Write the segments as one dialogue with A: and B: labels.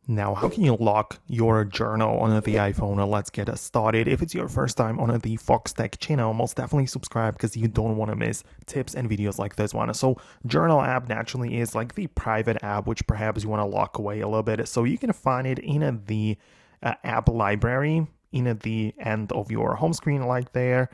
A: Now, how can you lock your journal on the iPhone? Let's get started. If it's your first time on the Foxtecc channel, most definitely subscribe because you don't want to miss tips and videos like this one. So, Journal app naturally is like the private app, which perhaps you want to lock away a little bit. So, you can find it in the app library in the end of your home screen, like there.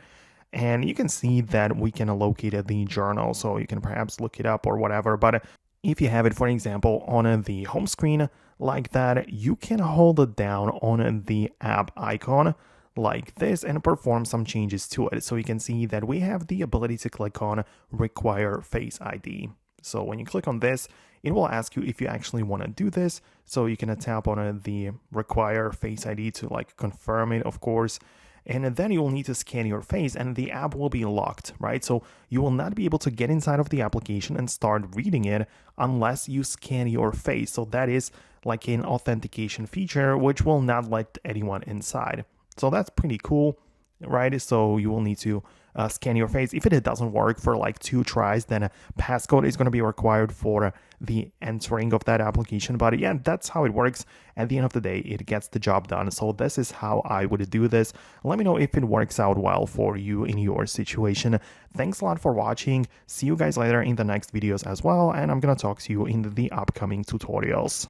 A: And you can see that we can locate the journal, so you can perhaps look it up or whatever. But if you have it, for example, on the home screen like that, you can hold it down on the app icon like this and perform some changes to it. So you can see that we have the ability to click on require Face ID. So when you click on this, it will ask you if you actually want to do this. So you can tap on the require Face ID to like confirm it, of course. And then you will need to scan your face and the app will be locked, right? So you will not be able to get inside of the application and start reading it unless you scan your face. So that is like an authentication feature, which will not let anyone inside. So that's pretty cool, right? So you will need to scan your face. If it doesn't work for like 2 tries, then a passcode is going to be required for the entering of that application. But yeah, that's how it works. At the end of the day, it gets the job done. So this is how I would do this. Let me know if it works out well for you in your situation. Thanks a lot for watching. See you guys later in the next videos as well. And I'm going to talk to you in the upcoming tutorials.